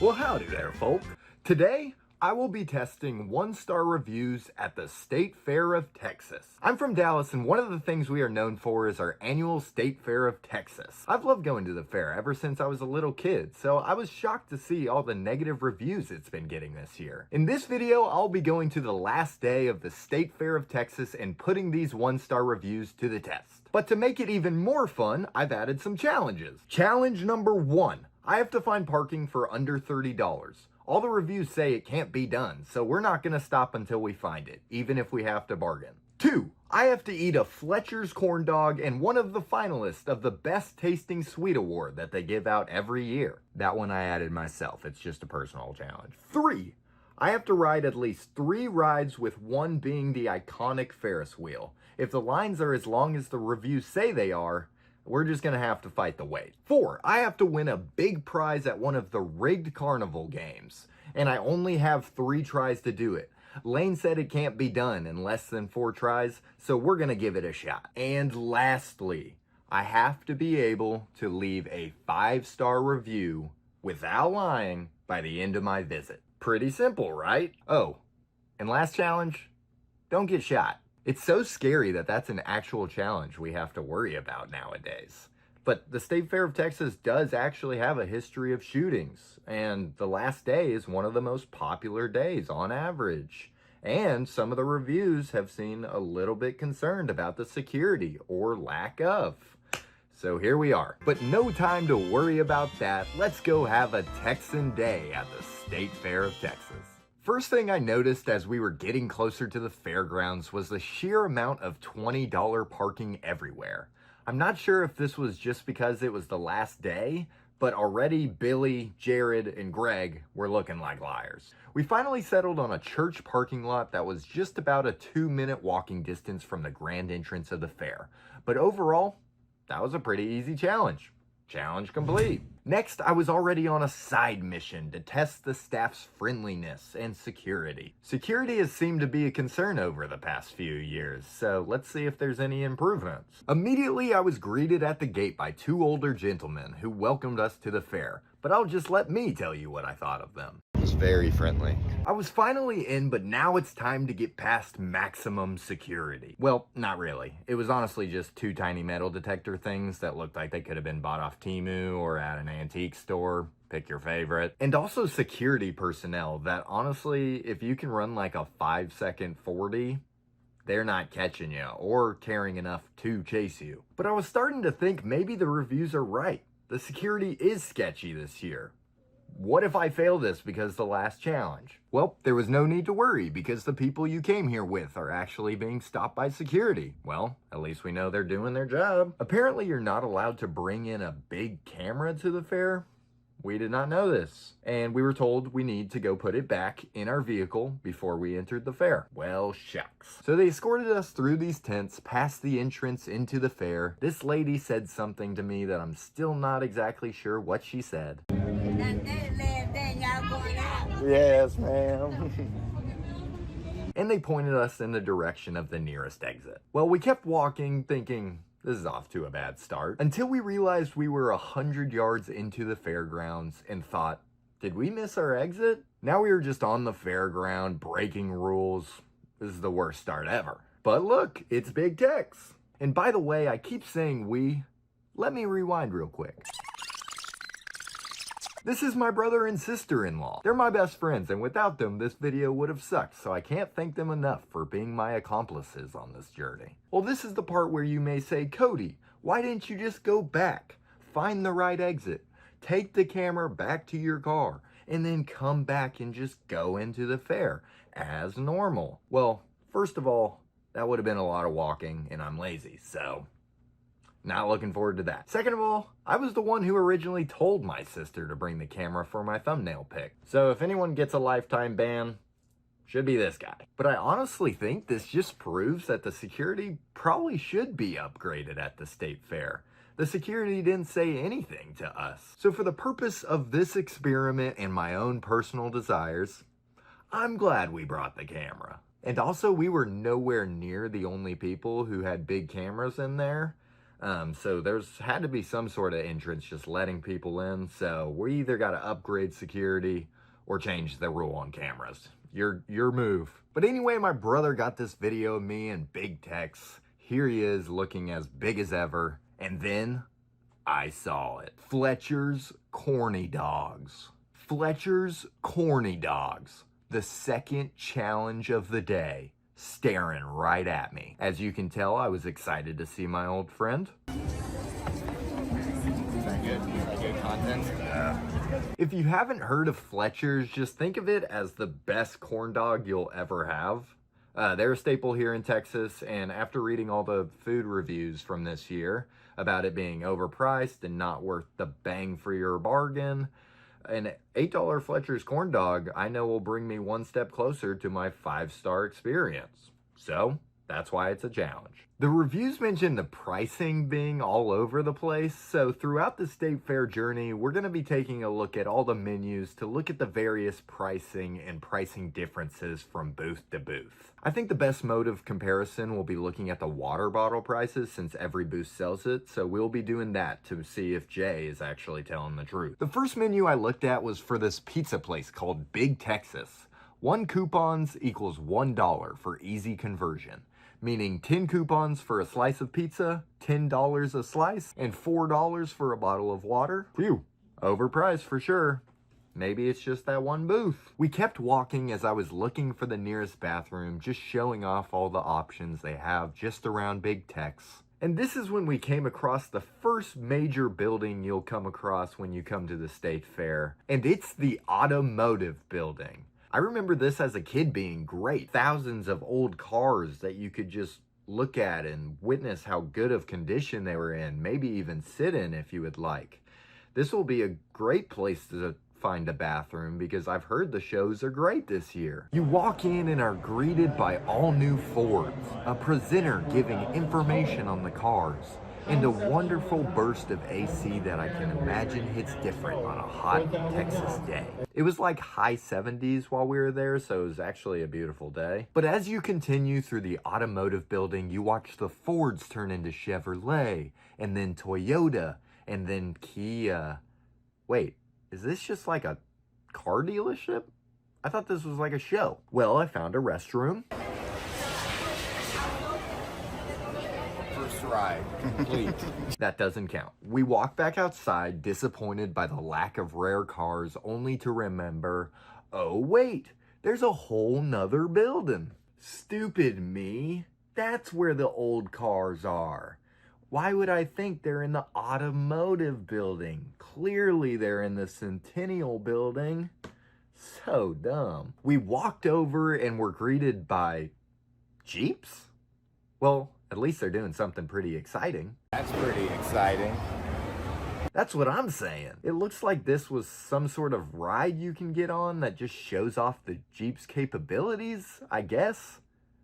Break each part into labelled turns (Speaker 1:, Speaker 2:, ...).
Speaker 1: Well, howdy there, folk. Today, I will be testing one-star reviews at the State Fair of Texas. I'm from Dallas, and one of the things we are known for is our annual State Fair of Texas. I've loved going to the fair ever since I was a little kid, so I was shocked to see all the negative reviews it's been getting this year. In this video, I'll be going to the last day of the State Fair of Texas and putting these one-star reviews to the test. But to make it even more fun, I've added some challenges. Challenge number 1. I have to find parking for under $30. All the reviews say it can't be done, so we're not going to stop until we find it, even if we have to bargain. 2. I have to eat a Fletcher's corn dog and one of the finalists of the Best Tasting Sweet Award that they give out every year. That one I added myself, it's just a personal challenge. 3. I have to ride at least 3 rides, with one being the iconic Ferris wheel. If the lines are as long as the reviews say they are, we're just going to have to fight the wait. 4. I have to win a big prize at one of the rigged carnival games, and I only have 3 tries to do it. Lane said it can't be done in less than 4 tries, so we're going to give it a shot. And lastly, I have to be able to leave a 5-star review without lying by the end of my visit. Pretty simple, right? Oh, and last challenge, don't get shot. It's so scary that that's an actual challenge we have to worry about nowadays. But the State Fair of Texas does actually have a history of shootings, and the last day is one of the most popular days on average. And some of the reviews have seen a little bit concerned about the security or lack of. So here we are. But no time to worry about that. Let's go have a Texan day at the State Fair of Texas. First thing I noticed as we were getting closer to the fairgrounds was the sheer amount of $20 parking everywhere. I'm not sure if this was just because it was the last day, but already Billy, Jared, and Greg were looking like liars. We finally settled on a church parking lot that was just about a 2-minute walking distance from the grand entrance of the fair. But overall, that was a pretty easy challenge. Challenge complete. Next, I was already on a side mission to test the staff's friendliness and security. Security has seemed to be a concern over the past few years, so let's see if there's any improvements. Immediately, I was greeted at the gate by 2 older gentlemen who welcomed us to the fair, but I'll just let me tell you what I thought of them. It was very friendly. I was finally in, but now it's time to get past maximum security. Well, not really. It was honestly just 2 tiny metal detector things that looked like they could have been bought off Temu or at an antique store. Pick your favorite. And also security personnel that honestly, if you can run like a 5-second 40, they're not catching you or caring enough to chase you. But I was starting to think maybe the reviews are right. The security is sketchy this year. What if I fail this because the last challenge? Well, there was no need to worry because the people you came here with are actually being stopped by security. Well, at least we know they're doing their job. Apparently, you're not allowed to bring in a big camera to the fair. We did not know this, and we were told we need to go put it back in our vehicle before we entered the fair. Well, shucks. So they escorted us through these tents, past the entrance into the fair. This lady said something to me that I'm still not exactly sure what she said. Yes, ma'am. And they pointed us in the direction of the nearest exit. Well, we kept walking, thinking, this is off to a bad start, until we realized we were 100 yards into the fairgrounds and thought, did we miss our exit? Now we were just on the fairground, breaking rules. This is the worst start ever. But look, it's Big Tex. And by the way, I keep saying we. Let me rewind real quick. This is my brother and sister-in-law. They're my best friends, and without them, this video would have sucked, so I can't thank them enough for being my accomplices on this journey. Well, this is the part where you may say, Cody, why didn't you just go back? Find the right exit. Take the camera back to your car, and then come back and just go into the fair as normal. Well, first of all, that would have been a lot of walking, and I'm lazy, so not looking forward to that. Second of all, I was the one who originally told my sister to bring the camera for my thumbnail pic. So if anyone gets a lifetime ban, should be this guy. But I honestly think this just proves that the security probably should be upgraded at the state fair. The security didn't say anything to us. So for the purpose of this experiment and my own personal desires, I'm glad we brought the camera. And also, we were nowhere near the only people who had big cameras in there. So there's had to be some sort of entrance just letting people in. So we either got to upgrade security or change the rule on cameras. Your move. But anyway, my brother got this video of me in Big Tex. Here he is looking as big as ever. And then I saw it. Fletcher's Corny Dogs. Fletcher's Corny Dogs. The second challenge of the day, staring right at me. As you can tell, I was excited to see my old friend. Is that good? Is that good content? Yeah. If you haven't heard of Fletcher's, just think of it as the best corn dog you'll ever have. They're a staple here in Texas, and after reading all the food reviews from this year about it being overpriced and not worth the bang for your bargain, an $8 Fletcher's corn dog I know will bring me one step closer to my 5-star experience. So that's why it's a challenge. The reviews mention the pricing being all over the place, so throughout the state fair journey, we're going to be taking a look at all the menus to look at the various pricing and pricing differences from booth to booth. I think the best mode of comparison will be looking at the water bottle prices since every booth sells it, so we'll be doing that to see if Jay is actually telling the truth. The first menu I looked at was for this pizza place called Big Texas. 1 coupons equals $1 for easy conversion. Meaning 10 coupons for a slice of pizza, $10 a slice, and $4 for a bottle of water. Phew, overpriced for sure. Maybe it's just that one booth. We kept walking as I was looking for the nearest bathroom, just showing off all the options they have just around Big Tex. And this is when we came across the first major building you'll come across when you come to the state fair. And it's the Automotive building. I remember this as a kid being great. Thousands of old cars that you could just look at and witness how good of condition they were in, maybe even sit in if you would like. This will be a great place to find a bathroom because I've heard the shows are great this year. You walk in and are greeted by all new Fords, a presenter giving information on the cars, and a wonderful burst of AC that I can imagine hits different on a hot Texas day. It was like high 70s while we were there, so it was actually a beautiful day. But as you continue through the Automotive building, you watch the Fords turn into Chevrolet, and then Toyota, and then Kia. Wait, is this just like a car dealership? I thought this was like a show. Well, I found a restroom. Ride complete. That doesn't count. We walk back outside, disappointed by the lack of rare cars, only to remember, oh wait, there's a whole nother building. Stupid me. That's where the old cars are. Why would I think they're in the Automotive building? Clearly they're in the Centennial building. So dumb. We walked over and were greeted by Jeeps? Well, at least they're doing something pretty exciting. That's pretty exciting. That's what I'm saying. It looks like this was some sort of ride you can get on that just shows off the Jeep's capabilities, I guess.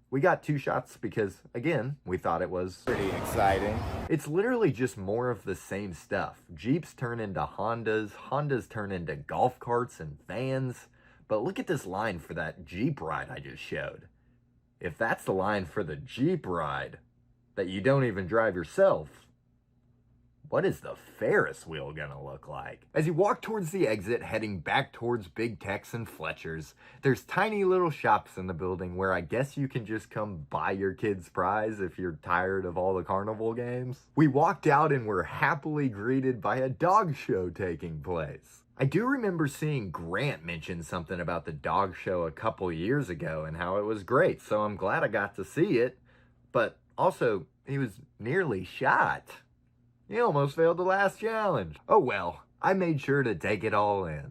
Speaker 1: We got 2 shots because, again, we thought it was pretty exciting. It's literally just more of the same stuff. Jeeps turn into Hondas, Hondas turn into golf carts and vans. But look at this line for that Jeep ride I just showed. If that's the line for the Jeep ride that you don't even drive yourself, what is the Ferris wheel gonna look like? As you walk towards the exit, heading back towards Big Tex and Fletcher's, there's tiny little shops in the building where I guess you can just come buy your kid's prize if you're tired of all the carnival games. We walked out and were happily greeted by a dog show taking place. I do remember seeing Grant mention something about the dog show a couple years ago and how it was great, so I'm glad I got to see it. But also, he was nearly shot. He almost failed the last challenge. Oh well, I made sure to take it all in.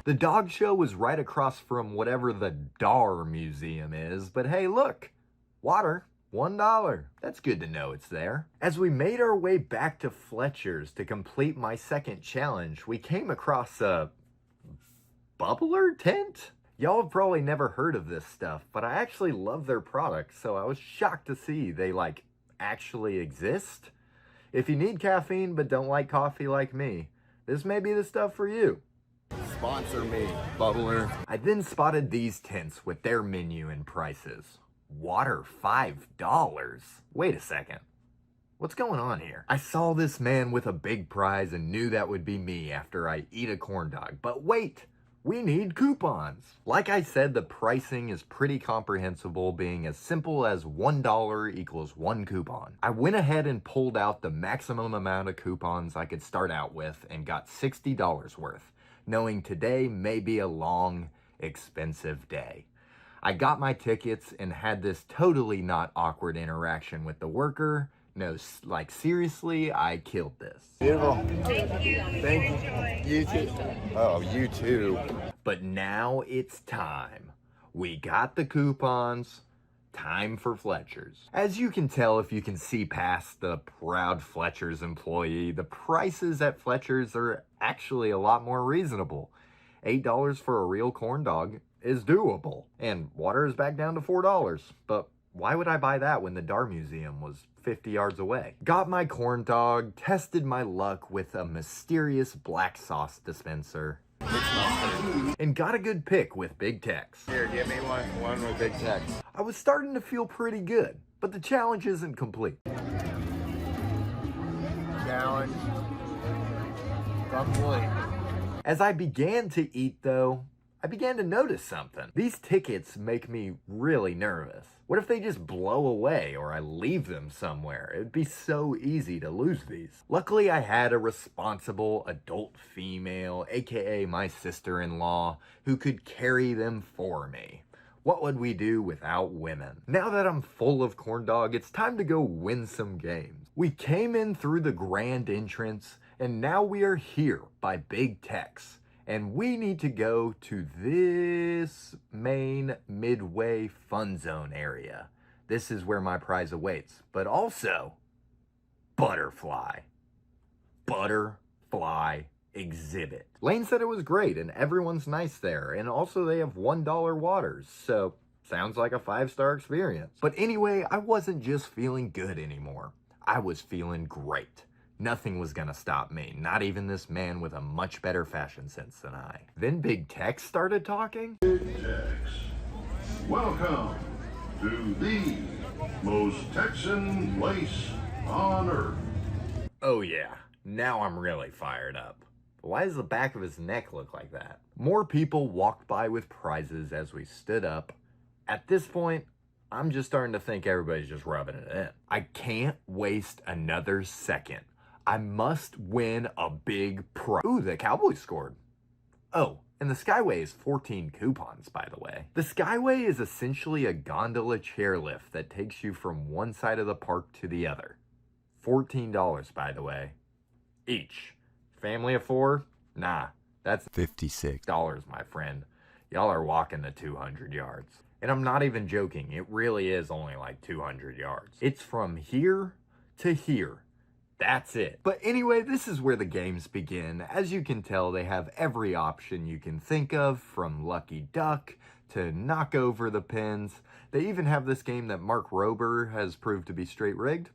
Speaker 1: The dog show was right across from whatever the Dar Museum is, but hey look, water. $1. That's good to know it's there. As we made our way back to Fletcher's to complete my second challenge, we came across a bubbler tent? Y'all have probably never heard of this stuff, but I actually love their products, so I was shocked to see they actually exist. If you need caffeine but don't like coffee like me, this may be the stuff for you. Sponsor me, bubbler. I then spotted these tents with their menu and prices. Water $5. Wait a second. What's going on here? I saw this man with a big prize and knew that would be me after I eat a corn dog. But wait, we need coupons. Like I said, the pricing is pretty comprehensible, being as simple as $1 equals 1 coupon. I went ahead and pulled out the maximum amount of coupons I could start out with and got $60 worth, knowing today may be a long, expensive day. I got my tickets and had this totally not awkward interaction with the worker. No, like seriously, I killed this.
Speaker 2: Beautiful.
Speaker 3: Thank you.
Speaker 2: Thank you. You too. Oh, you too.
Speaker 1: But now it's time. We got the coupons. Time for Fletcher's. As you can tell if you can see past the proud Fletcher's employee, the prices at Fletcher's are actually a lot more reasonable. $8 for a real corn dog is doable. And water is back down to $4. But why would I buy that when the Dar Museum was 50 yards away? Got my corn dog, tested my luck with a mysterious black sauce dispenser, and got a good pick with Big Tex.
Speaker 2: Here, give me one with Big Tex.
Speaker 1: I was starting to feel pretty good, but the challenge isn't complete.
Speaker 2: Challenge complete.
Speaker 1: As I began to eat though, I began to notice something. These tickets make me really nervous. What if they just blow away or I leave them somewhere? It'd be so easy to lose these. Luckily, I had a responsible adult female, aka my sister-in-law, who could carry them for me. What would we do without women? Now that I'm full of corn dog, it's time to go win some games. We came in through the grand entrance, and now we are here by Big Tex. And we need to go to this main Midway fun zone area. This is where my prize awaits. But also, Butterfly exhibit. Lane said it was great and everyone's nice there. And also they have $1 waters. So sounds like a 5-star experience. But anyway, I wasn't just feeling good anymore. I was feeling great. Nothing was gonna stop me, not even this man with a much better fashion sense than I. Then Big Tex started talking.
Speaker 4: Big Tex, welcome to the most Texan place on earth.
Speaker 1: Oh yeah, now I'm really fired up. Why does the back of his neck look like that? More people walked by with prizes as we stood up. At this point, I'm just starting to think everybody's just rubbing it in. I can't waste another second. I must win a big prize. Ooh, the Cowboys scored. Oh, and the Skyway is 14 coupons, by the way. The Skyway is essentially a gondola chairlift that takes you from one side of the park to the other. $14, by the way. Each. Family of 4? Nah, that's $56, my friend. Y'all are walking the 200 yards. And I'm not even joking, it really is only like 200 yards. It's from here to here. That's it. But anyway, this is where the games begin. As you can tell, they have every option you can think of, from Lucky Duck to knock over the pins. They even have this game that Mark Rober has proved to be straight rigged.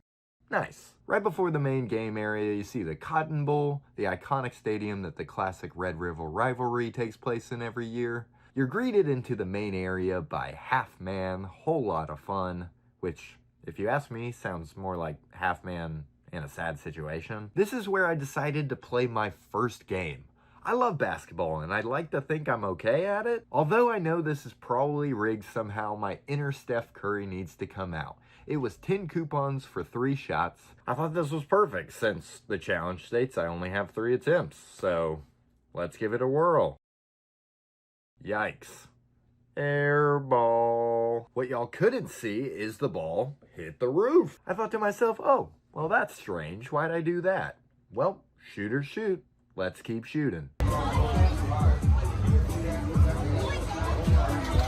Speaker 1: Nice. Right before the main game area, you see the Cotton Bowl, the iconic stadium that the classic Red River rivalry takes place in every year. You're greeted into the main area by Half Man, whole lot of fun, which, if you ask me, sounds more like Half Man in a sad situation. This is where I decided to play my first game. I love basketball and I'd like to think I'm okay at it. Although I know this is probably rigged somehow, my inner Steph Curry needs to come out. It was 10 coupons for 3 shots. I thought this was perfect since the challenge states I only have 3 attempts. So let's give it a whirl. Yikes. Air ball. What y'all couldn't see is the ball hit the roof. I thought to myself, oh, well, that's strange. Why'd I do that? Well, shooters shoot. Let's keep shooting.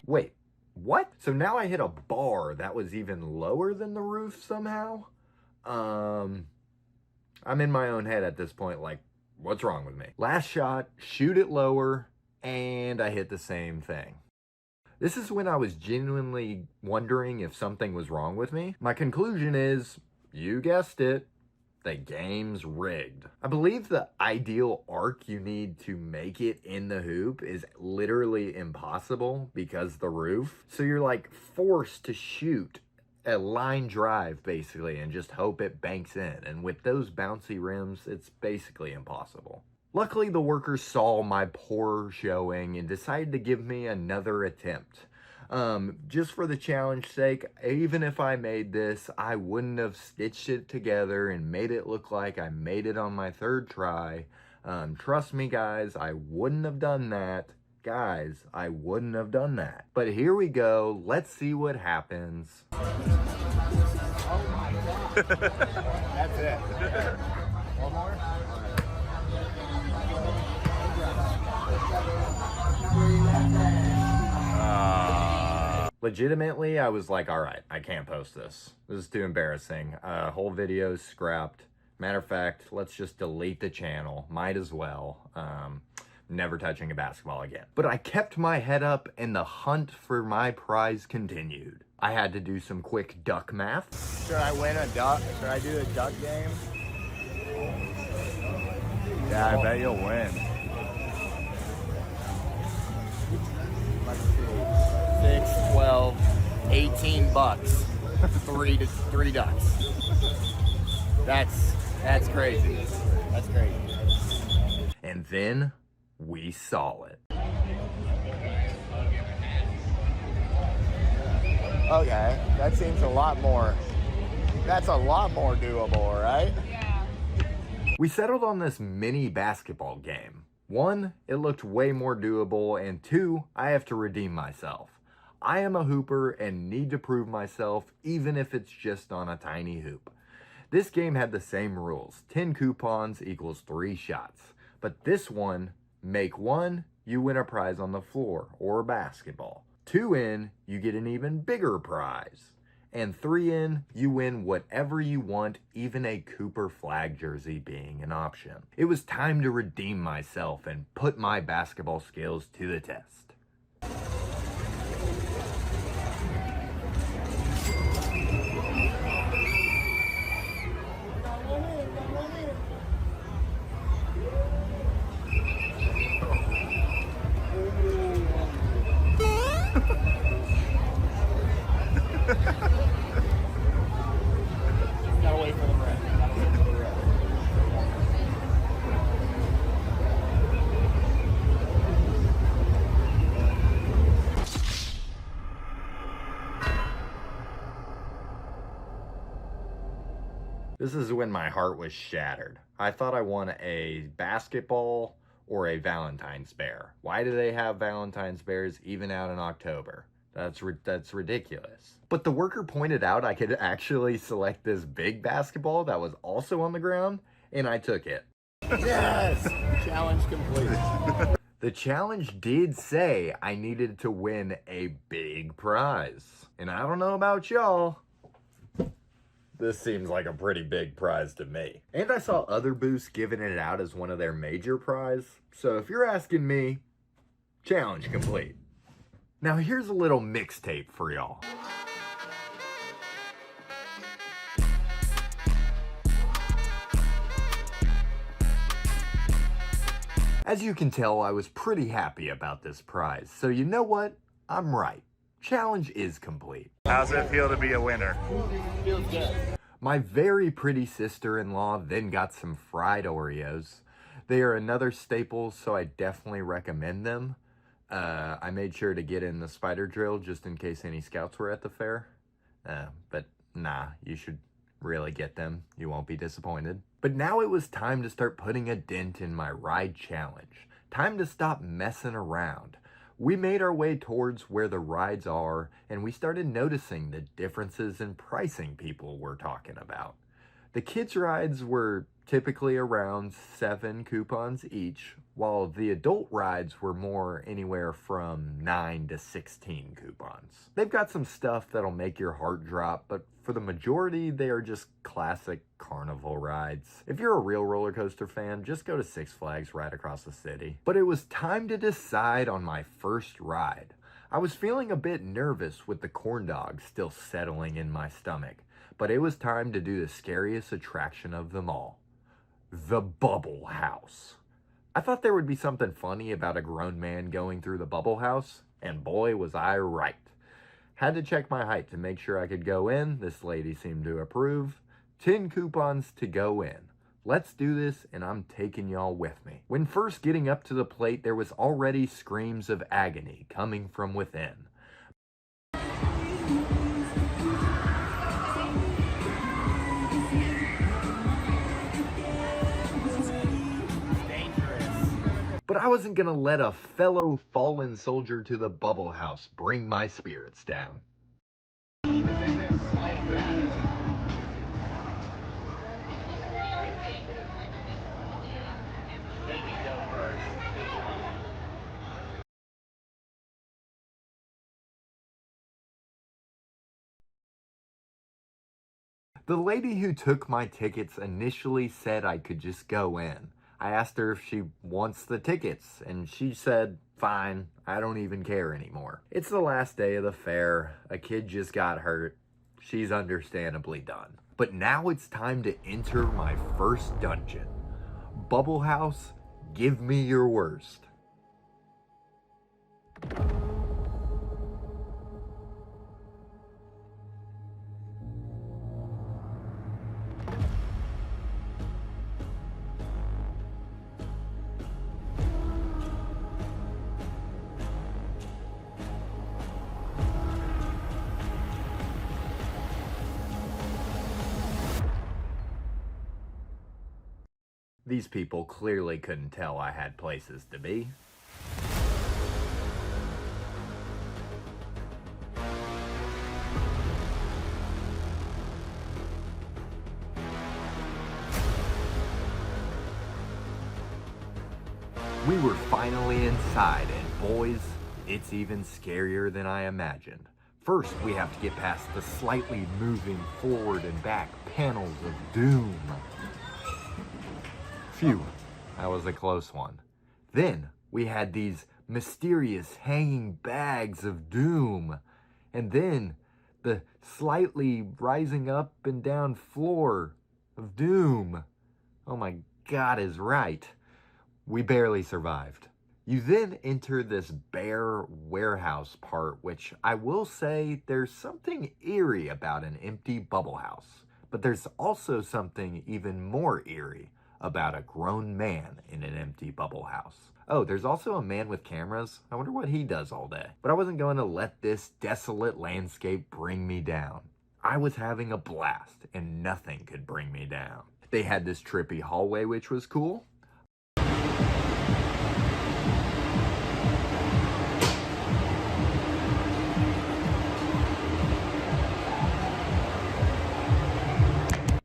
Speaker 1: Wait, what? So now I hit a bar that was even lower than the roof somehow? I'm in my own head at this point, like, what's wrong with me? Last shot, shoot it lower, and I hit the same thing. This is when I was genuinely wondering if something was wrong with me. My conclusion is, you guessed it, the game's rigged. I believe the ideal arc you need to make it in the hoop is literally impossible because the roof. So you're like forced to shoot a line drive basically and just hope it banks in. And with those bouncy rims, it's basically impossible. Luckily, the workers saw my poor showing and decided to give me another attempt. Just for the challenge's sake, even if I made this, I wouldn't have stitched it together and made it look like I made it on my third try. Trust me, guys, I wouldn't have done that. Guys, I wouldn't have done that. But here we go. Let's see what happens.
Speaker 2: Oh my God. That's it. One more?
Speaker 1: Legitimately, I was like, all right, I can't post this. This is too embarrassing. Whole video scrapped. Matter of fact, let's just delete the channel. Might as well. Never touching a basketball again. But I kept my head up and the hunt for my prize continued. I had to do some quick duck math.
Speaker 2: Should I win a duck? Should I do a duck game? Yeah, I bet you'll win. Let's see. 6, 12, 18 bucks. Three ducks. That's crazy. That's crazy.
Speaker 1: And then we saw it.
Speaker 2: Okay, that seems a lot more. That's a lot more doable, right?
Speaker 3: Yeah.
Speaker 1: We settled on this mini basketball game. 1, it looked way more doable, and 2, I have to redeem myself. I am a hooper and need to prove myself even if it's just on a tiny hoop. This game had the same rules. 10 coupons equals 3 shots. But this one, make 1, you win a prize on the floor or basketball. 2 in, you get an even bigger prize. And 3 in, you win whatever you want, even a Cooper flag jersey being an option. It was time to redeem myself and put my basketball skills to the test.
Speaker 2: Gotta wait for the red.
Speaker 1: This is when my heart was shattered. I thought I won a basketball or a Valentine's bear. Why do they have Valentine's bears even out in October? That's ridiculous. But the worker pointed out I could actually select this big basketball that was also on the ground, and I took it.
Speaker 2: Yes! Challenge complete.
Speaker 1: The challenge did say I needed to win a big prize. And I don't know about y'all, this seems like a pretty big prize to me. And I saw other booths giving it out as one of their major prize. So if you're asking me, challenge complete. Now here's a little mixtape for y'all. As you can tell, I was pretty happy about this prize. So you know what? I'm right. Challenge is complete.
Speaker 5: How's it feel to be a winner?
Speaker 2: Feels good.
Speaker 1: My very pretty sister-in-law then got some fried Oreos. They are another staple, so I definitely recommend them. I made sure to get in the spider drill just in case any scouts were at the fair. But nah, you should really get them. You won't be disappointed. But now it was time to start putting a dent in my ride challenge. Time to stop messing around. We made our way towards where the rides are, and we started noticing the differences in pricing people were talking about. The kids' rides were typically around 7 coupons each, while the adult rides were more anywhere from 9 to 16 coupons. They've got some stuff that'll make your heart drop, but for the majority, they are just classic carnival rides. If you're a real roller coaster fan, just go to Six Flags right across the city. But it was time to decide on my first ride. I was feeling a bit nervous with the corn dog still settling in my stomach, But it was time to do the scariest attraction of them all. The bubble house. I thought there would be something funny about a grown man going through the bubble house, and boy was I right. Had to check my height to make sure I could go in. This lady seemed to approve. 10 coupons to go in. Let's do this, and I'm taking y'all with me. When first getting up to the plate, there was already screams of agony coming from within. But I wasn't gonna let a fellow fallen soldier to the bubble house bring my spirits down. The lady who took my tickets initially said I could just go in. I asked her if she wants the tickets, and she said, fine, I don't even care anymore. It's the last day of the fair. A kid just got hurt. She's understandably done. But now it's time to enter my first dungeon. Bubble House, give me your worst. These people clearly couldn't tell I had places to be. We were finally inside, and boys, it's even scarier than I imagined. First, we have to get past the slightly moving forward and back panels of doom. Phew, that was a close one. Then we had these mysterious hanging bags of doom. And then the slightly rising up and down floor of doom. Oh my God is right. We barely survived. You then enter this bare warehouse part, which I will say there's something eerie about an empty bubble house. But there's also something even more eerie about a grown man in an empty bubble house. Oh, there's also a man with cameras. I wonder what he does all day. But I wasn't going to let this desolate landscape bring me down. I was having a blast, and nothing could bring me down. They had this trippy hallway, which was cool.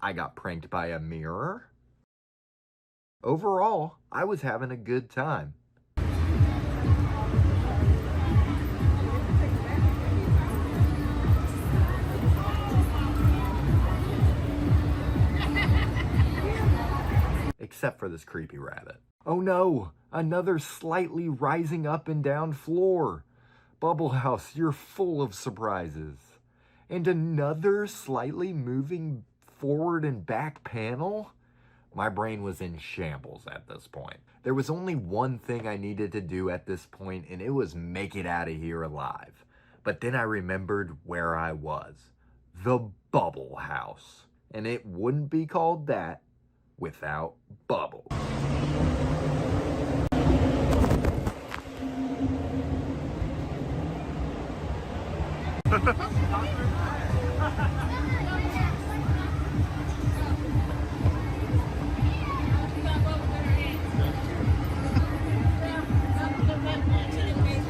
Speaker 1: I got pranked by a mirror. Overall, I was having a good time. Except for this creepy rabbit. Oh no, another slightly rising up and down floor. Bubble House, you're full of surprises. And another slightly moving forward and back panel? My brain was in shambles at this point. There was only one thing I needed to do at this point, and it was make it out of here alive. But then I remembered where I was. The Bubble House. And it wouldn't be called that without bubbles.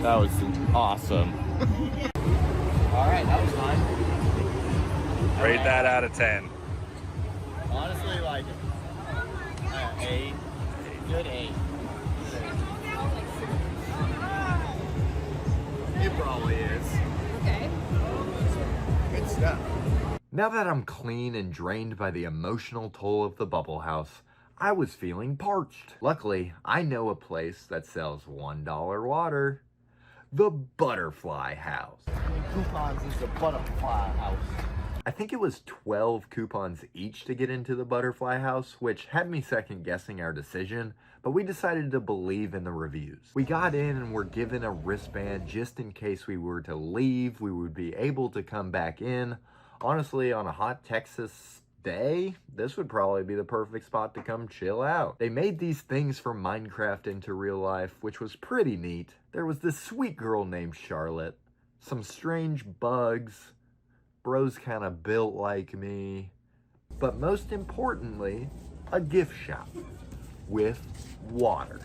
Speaker 2: That was awesome. All right, that was fun.
Speaker 5: Rate that out of 10.
Speaker 2: Honestly, like, A. Good A. It probably is.
Speaker 3: Okay.
Speaker 2: Good stuff.
Speaker 1: Now that I'm clean and drained by the emotional toll of the Bubble House, I was feeling parched. Luckily, I know a place that sells $1 water. The Butterfly House.
Speaker 2: Coupons is the Butterfly House.
Speaker 1: I think it was 12 coupons each to get into the butterfly house, which had me second guessing our decision, but we decided to believe in the reviews. We got in and were given a wristband just in case we were to leave, we would be able to come back in. Honestly, on a hot Texas day, this would probably be the perfect spot to come chill out. They made these things from Minecraft into real life, which was pretty neat. There was this sweet girl named Charlotte, some strange bugs, bros kind of built like me, but most importantly, a gift shop with water.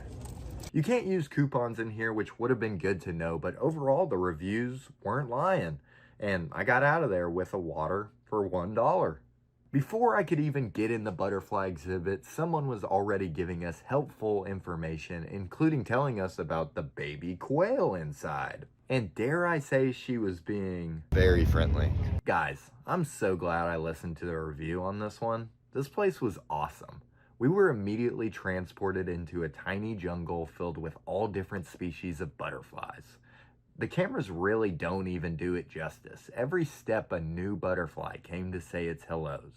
Speaker 1: You can't use coupons in here, which would have been good to know, but overall the reviews weren't lying, and I got out of there with a water for $1. Before I could even get in the butterfly exhibit, someone was already giving us helpful information, including telling us about the baby quail inside. And dare I say she was being
Speaker 2: Very friendly.
Speaker 1: Guys, I'm so glad I listened to the review on this one. This place was awesome. We were immediately transported into a tiny jungle filled with all different species of butterflies. The cameras really don't even do it justice. Every step a new butterfly came to say its hellos.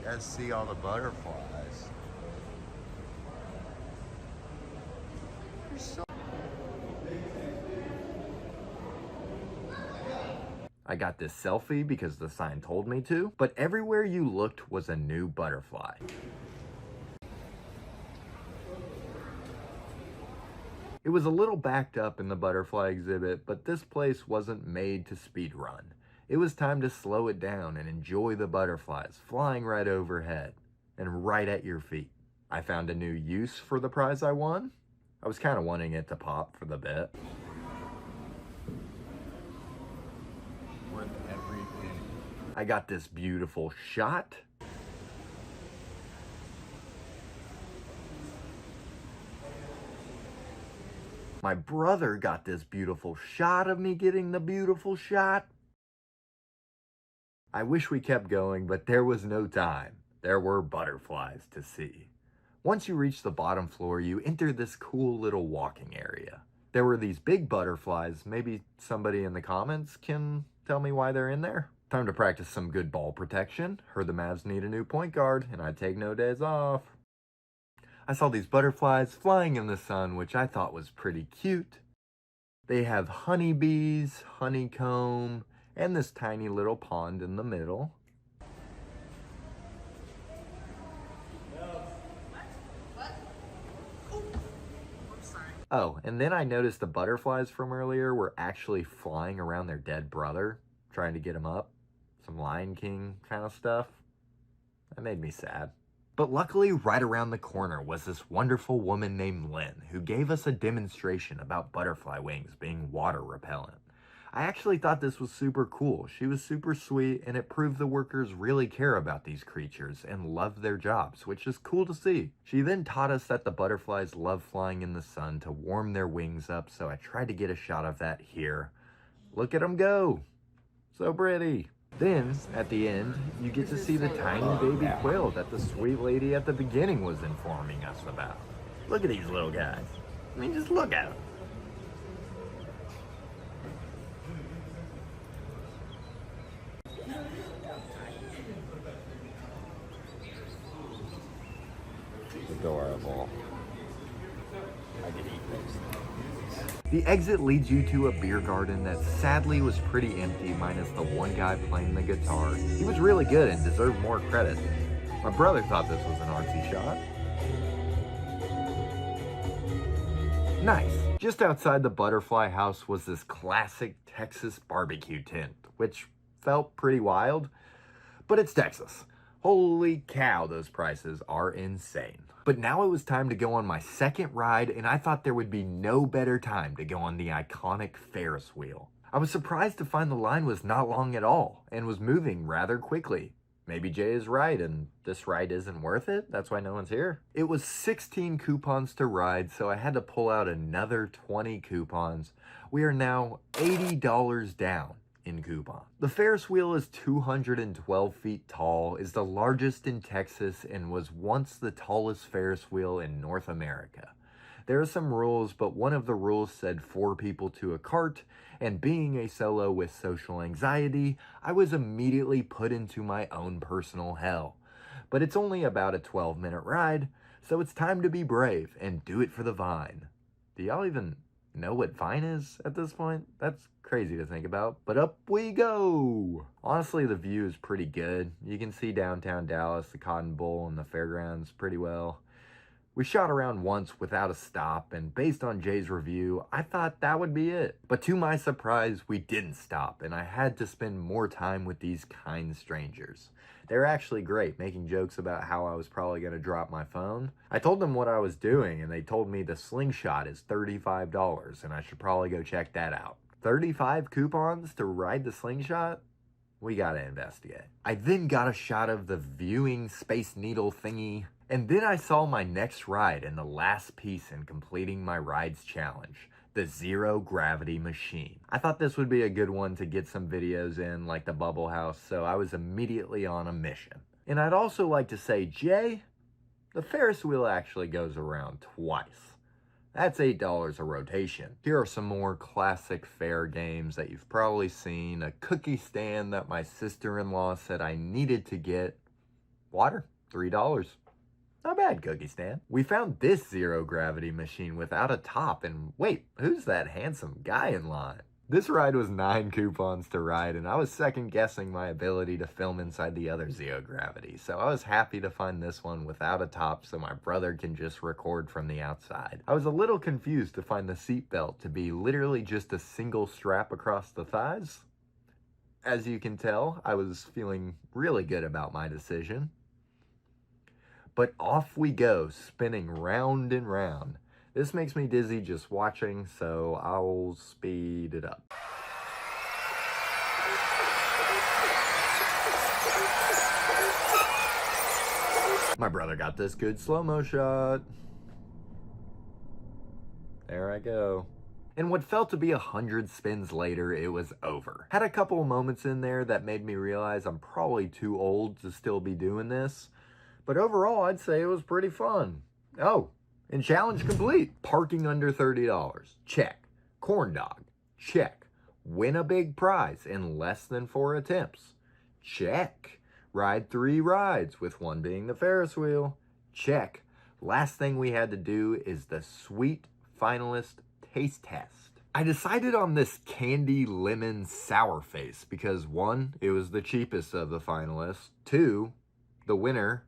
Speaker 2: Let's see all the butterflies.
Speaker 1: I got this selfie because the sign told me to, but everywhere you looked was a new butterfly. It was a little backed up in the butterfly exhibit, but this place wasn't made to speed run. It was time to slow it down and enjoy the butterflies flying right overhead and right at your feet. I found a new use for the prize I won. I was kind of wanting it to pop for the bit.
Speaker 2: Worth every penny.
Speaker 1: I got this beautiful shot. My brother got this beautiful shot of me getting the beautiful shot. I wish we kept going, but there was no time. There were butterflies to see. Once you reach the bottom floor, you enter this cool little walking area. There were these big butterflies. Maybe somebody in the comments can tell me why they're in there. Time to practice some good ball protection. Heard the Mavs need a new point guard, and I'd take no days off. I saw these butterflies flying in the sun, which I thought was pretty cute. They have honeybees, honeycomb, and this tiny little pond in the middle. Oh, and then I noticed the butterflies from earlier were actually flying around their dead brother, trying to get him up. Some Lion King kind of stuff. That made me sad. But luckily, right around the corner was this wonderful woman named Lynn, who gave us a demonstration about butterfly wings being water repellent. I actually thought this was super cool. She was super sweet, and it proved the workers really care about these creatures and love their jobs, which is cool to see. She then taught us that the butterflies love flying in the sun to warm their wings up, so I tried to get a shot of that here. Look at them go! So pretty! Then, at the end, you get to see the tiny baby quail that the sweet lady at the beginning was informing us about. Look at these little guys. I mean, just look at them.
Speaker 2: Adorable. I could eat those things.
Speaker 1: The exit leads you to a beer garden that sadly was pretty empty, minus the one guy playing the guitar. He was really good and deserved more credit. My brother thought this was an artsy shot. Nice. Just outside the butterfly house was this classic Texas barbecue tent, which felt pretty wild, but it's Texas. Holy cow, those prices are insane. But now it was time to go on my second ride, and I thought there would be no better time to go on the iconic Ferris wheel. I was surprised to find the line was not long at all, and was moving rather quickly. Maybe Jay is right, and this ride isn't worth it? That's why no one's here. It was 16 coupons to ride, so I had to pull out another 20 coupons. We are now $80 down in coupon. The Ferris wheel is 212 feet tall, is the largest in Texas, and was once the tallest Ferris wheel in North America. There are some rules, but one of the rules said 4 people to a cart, and being a solo with social anxiety, I was immediately put into my own personal hell. But it's only about a 12-minute ride, so it's time to be brave and do it for the vine. Do y'all even know what vine is at this point? That's crazy to think about, but up we go. Honestly, the view is pretty good. You can see downtown Dallas, the Cotton Bowl, and the fairgrounds pretty well. We shot around once without a stop, and based on Jay's review, I thought that would be it. But to my surprise, we didn't stop, and I had to spend more time with these kind strangers. They were actually great, making jokes about how I was probably going to drop my phone. I told them what I was doing, and they told me the slingshot is $35, and I should probably go check that out. 35 coupons to ride the slingshot? We gotta investigate. I then got a shot of the viewing Space Needle thingy, and then I saw my next ride and the last piece in completing my rides challenge, the Zero Gravity Machine. I thought this would be a good one to get some videos in, like the Bubble House, so I was immediately on a mission. And I'd also like to say, Jay, the Ferris wheel actually goes around twice. That's $8 a rotation. Here are some more classic fair games that you've probably seen. A cookie stand that my sister-in-law said I needed to get. Water, $3. Not bad, cookie stand. We found this zero gravity machine without a top, and wait, who's that handsome guy in line? This ride was 9 coupons to ride, and I was second guessing my ability to film inside the other zero gravity, so I was happy to find this one without a top so my brother can just record from the outside. I was a little confused to find the seatbelt to be literally just a single strap across the thighs. As you can tell, I was feeling really good about my decision. But off we go, spinning round and round. This makes me dizzy just watching, so I'll speed it up. My brother got this good slow-mo shot. There I go. And what felt to be 100 spins later, it was over. Had a couple of moments in there that made me realize I'm probably too old to still be doing this. But overall, I'd say it was pretty fun. Oh, and challenge complete. Parking under $30. Check. Corn dog. Check. Win a big prize in less than 4 attempts. Check. Ride 3 rides, with one being the Ferris wheel. Check. Last thing we had to do is the sweet finalist taste test. I decided on this candy lemon sour face because 1, it was the cheapest of the finalists. 2, the winner.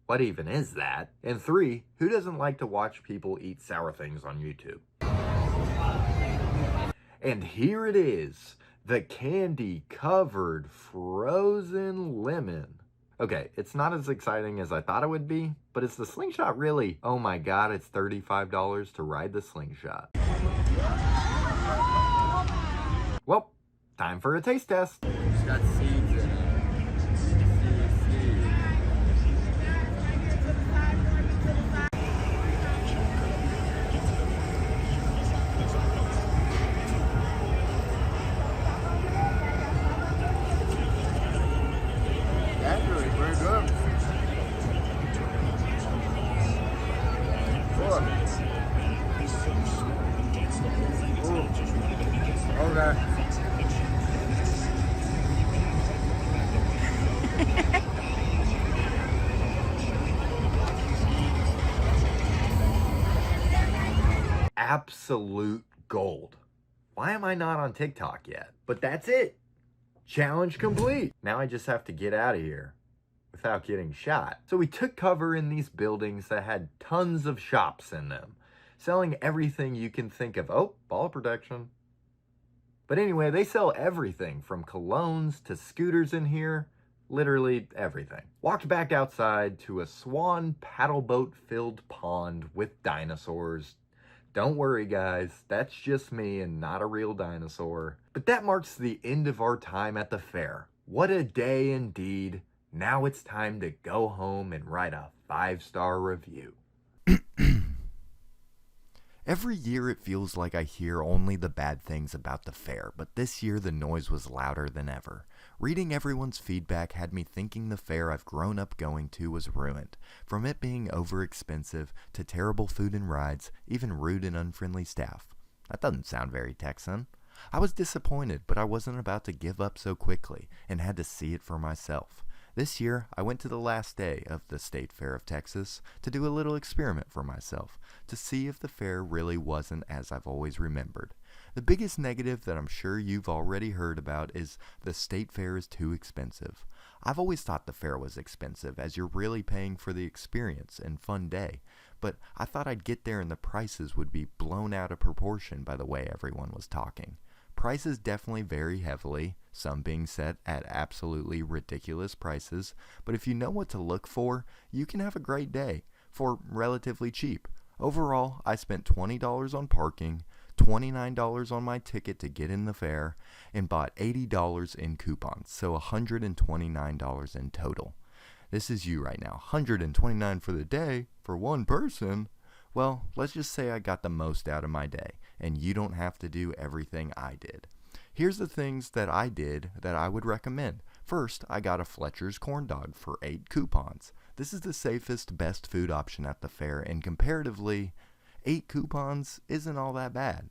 Speaker 1: What even is that? And 3, who doesn't like to watch people eat sour things on YouTube? And here it is, the candy-covered frozen lemon. Okay, it's not as exciting as I thought it would be, but is the slingshot really? Oh my god, it's $35 to ride the slingshot. Well, time for a taste test. It's got seeds in it. Absolute gold. Why am I not on TikTok yet? But that's it. Challenge complete. Now I just have to get out of here without getting shot. So we took cover in these buildings that had tons of shops in them, selling everything you can think of. Oh, ball protection. But anyway, they sell everything from colognes to scooters in here. Literally everything. Walked back outside to a swan paddle boat filled pond with dinosaurs. Don't worry guys, that's just me and not a real dinosaur. But that marks the end of our time at the fair. What a day indeed. Now it's time to go home and write a 5-star review. Every year it feels like I hear only the bad things about the fair, but this year the noise was louder than ever. Reading everyone's feedback had me thinking the fair I've grown up going to was ruined, from it being overexpensive to terrible food and rides, even rude and unfriendly staff. That doesn't sound very Texan. I was disappointed, but I wasn't about to give up so quickly and had to see it for myself. This year, I went to the last day of the State Fair of Texas to do a little experiment for myself, to see if the fair really wasn't as I've always remembered. The biggest negative that I'm sure you've already heard about is the State Fair is too expensive. I've always thought the fair was expensive, as you're really paying for the experience and fun day, but I thought I'd get there and the prices would be blown out of proportion by the way everyone was talking. Prices definitely vary heavily, some being set at absolutely ridiculous prices, but if you know what to look for, you can have a great day for relatively cheap. Overall, I spent $20 on parking, $29 on my ticket to get in the fair, and bought $80 in coupons, so $129 in total. This is you right now, $129 for the day for one person. Well, let's just say I got the most out of my day, and you don't have to do everything I did. Here's the things that I did that I would recommend. First, I got a Fletcher's corn dog for 8 coupons. This is the safest, best food option at the fair, and comparatively, 8 coupons isn't all that bad.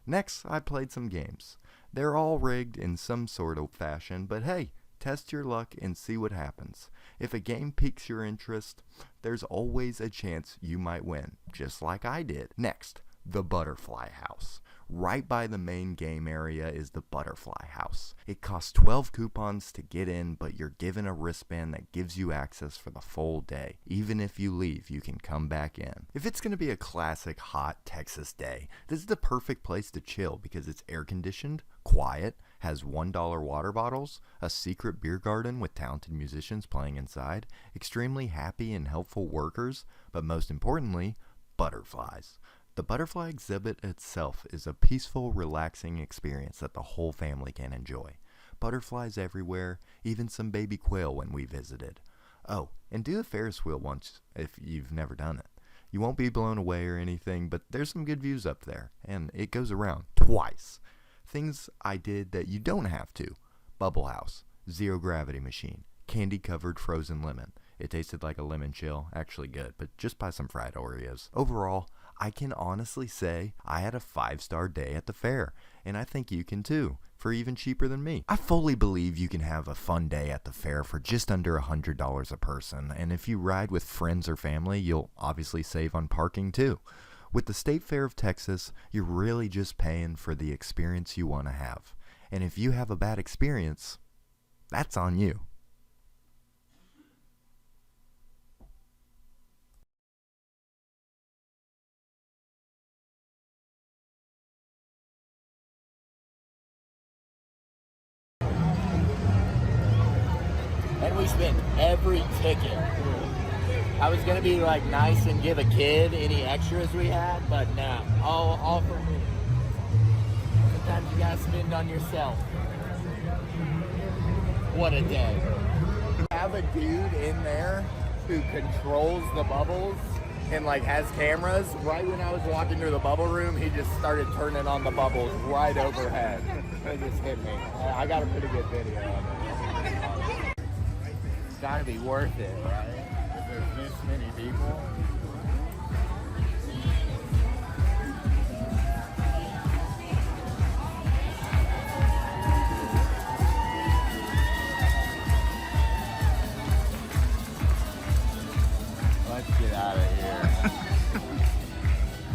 Speaker 1: Next, I played some games. They're all rigged in some sort of fashion, but hey, test your luck and see what happens. If a game piques your interest, there's always a chance you might win, just like I did. Next, the Butterfly House. Right by the main game area is the Butterfly House. It costs 12 coupons to get in, but you're given a wristband that gives you access for the full day. Even if you leave, you can come back in. If it's going to be a classic hot Texas day, this is the perfect place to chill because it's air conditioned, quiet, has $1 water bottles, a secret beer garden with talented musicians playing inside, extremely happy and helpful workers, but most importantly, butterflies. The butterfly exhibit itself is a peaceful, relaxing experience that the whole family can enjoy. Butterflies everywhere, even some baby quail when we visited. Oh, and do the Ferris wheel once if you've never done it. You won't be blown away or anything, but there's some good views up there, and it goes around twice. Things I did that you don't have to. Bubble house, zero gravity machine, candy covered frozen lemon. It tasted like a lemon chill, actually good, but just buy some fried Oreos. Overall, I can honestly say I had a 5-star day at the fair, and I think you can too, for even cheaper than me. I fully believe you can have a fun day at the fair for just under $100 a person, and if you ride with friends or family, you'll obviously save on parking too. With the State Fair of Texas, you're really just paying for the experience you want to have. And if you have a bad experience, that's on you.
Speaker 2: And we spent every ticket. I was gonna be like nice and give a kid any extras we had, but no, all for me. Sometimes you gotta spend on yourself. What a day. Have a dude in there who controls the bubbles and like has cameras. Right when I was walking through the bubble room, he just started turning on the bubbles right overhead. It just hit me. I got a pretty good video of it. It's gotta be worth it, right? If there's this many people.